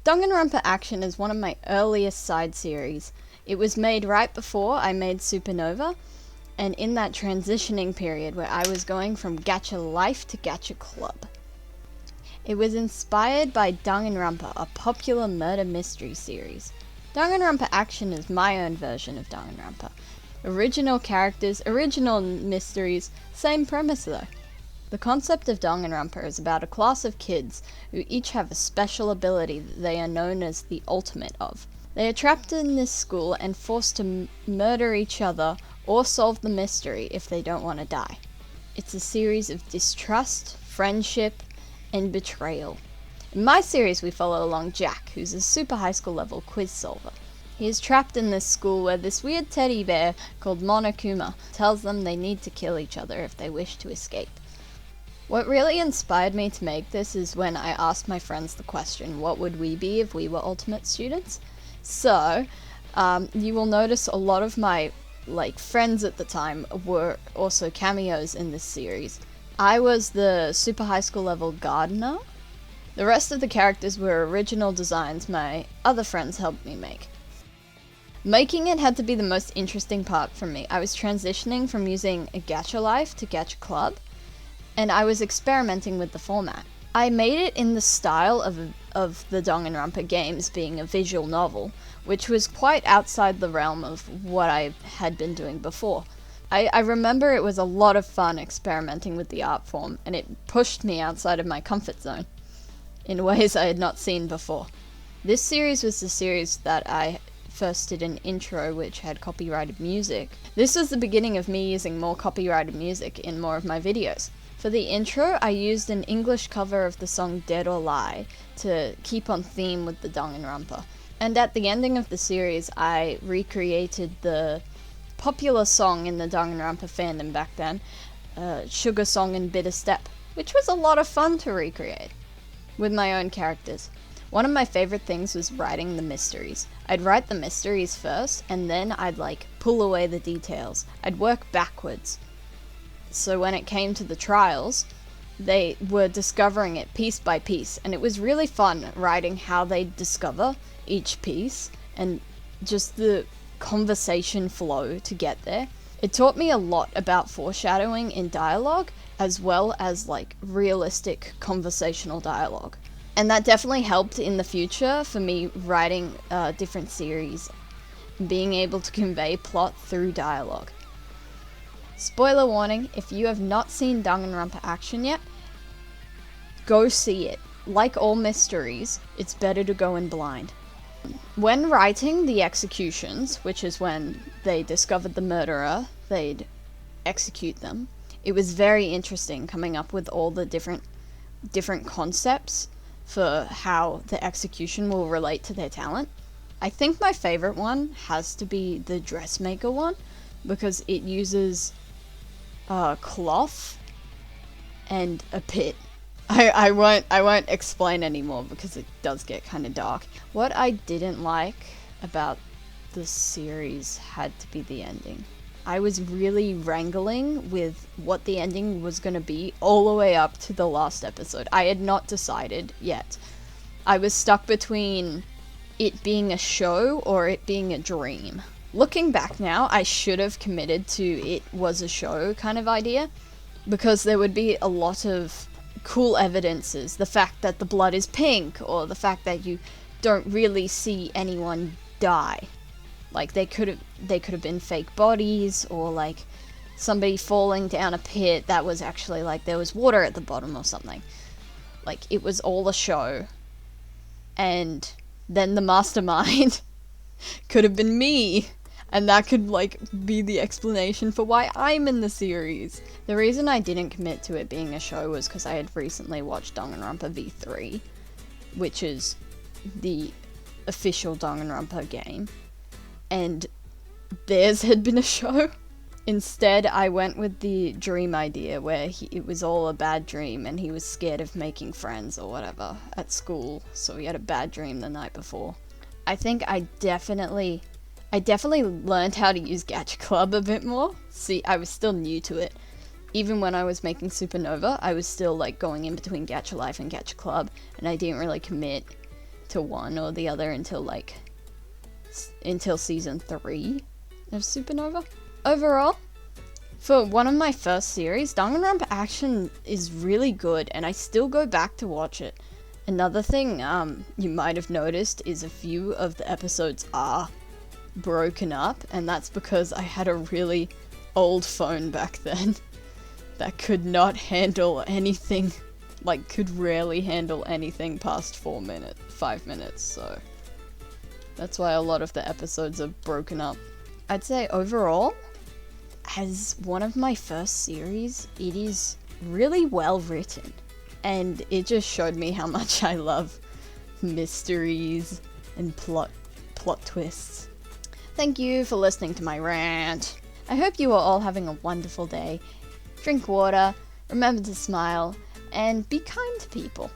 Danganronpa Action is one of my earliest side series. It was made right before I made Supernova, and in that transitioning period where I was going from gacha life to gacha club. It was inspired by Danganronpa, a popular murder mystery series. Danganronpa Action is my own version of Danganronpa. Original characters, original mysteries, same premise though. The concept of Danganronpa is about a class of kids who each have a special ability that they are known as the ultimate of. They are trapped in this school and forced to murder each other or solve the mystery if they don't want to die. It's a series of distrust, friendship, and betrayal. In my series we follow along Jack, who's a super high school level quiz solver. He is trapped in this school where this weird teddy bear called Monokuma tells them they need to kill each other if they wish to escape. What really inspired me to make this is when I asked my friends the question, what would we be if we were ultimate students? So, you will notice a lot of my friends at the time were also cameos in this series. I was the super high school level gardener. The rest of the characters were original designs my other friends helped me make. Making it had to be the most interesting part for me. I was transitioning from using a gacha life to gacha club, and I was experimenting with the format. I made it in the style of the Danganronpa games being a visual novel, which was quite outside the realm of what I had been doing before. I remember it was a lot of fun experimenting with the art form, and it pushed me outside of my comfort zone in ways I had not seen before. This series was the series that I first did an intro which had copyrighted music. This was the beginning of me using more copyrighted music in more of my videos. For the intro, I used an English cover of the song Dead or Lie to keep on theme with the Danganronpa. And at the ending of the series, I recreated the popular song in the Danganronpa fandom back then, Sugar Song and Bitter Step, which was a lot of fun to recreate with my own characters. One of my favorite things was writing the mysteries. I'd write the mysteries first, and then I'd pull away the details. I'd work backwards. So when it came to the trials, they were discovering it piece by piece, and it was really fun writing how they'd discover each piece, and just the conversation flow to get there. It taught me a lot about foreshadowing in dialogue, as well as realistic conversational dialogue. And that definitely helped in the future for me writing different series, and being able to convey plot through dialogue. Spoiler warning, if you have not seen Danganronpa Action yet, go see it. Like all mysteries, it's better to go in blind. When writing the executions, which is when they discovered the murderer, they'd execute them, it was very interesting coming up with all the different concepts for how the execution will relate to their talent. I think my favorite one has to be the dressmaker one, because it uses cloth and a pit. I won't explain anymore because it does get kind of dark. What I didn't like about the series had to be the ending. I was really wrangling with what the ending was going to be all the way up to the last episode. I had not decided yet. I was stuck between it being a show or it being a dream. Looking back now, I should have committed to it was a show kind of idea, because there would be a lot of cool evidences. The fact that the blood is pink, or the fact that you don't really see anyone die. They could have been fake bodies, or somebody falling down a pit that was actually there was water at the bottom or something. It was all a show. And then the mastermind could have been me. And that could be the explanation for why I'm in the series. The reason I didn't commit to it being a show was because I had recently watched Danganronpa V3, which is the official Danganronpa game, and theirs had been a show. Instead, I went with the dream idea where it was all a bad dream and he was scared of making friends or whatever at school, so he had a bad dream the night before. I think I definitely learned how to use Gacha Club a bit more. See, I was still new to it. Even when I was making Supernova, I was still going in between Gacha Life and Gacha Club, and I didn't really commit to one or the other until until season 3 of Supernova. Overall, for one of my first series, Dangaronpa Action is really good, and I still go back to watch it. Another thing you might have noticed is a few of the episodes are broken up, and that's because I had a really old phone back then that could not handle anything, could rarely handle anything past 5 minutes, so that's why a lot of the episodes are broken up. I'd say overall, as one of my first series, it is really well written, and it just showed me how much I love mysteries and plot twists. Thank you for listening to my rant. I hope you are all having a wonderful day. Drink water, remember to smile, and be kind to people.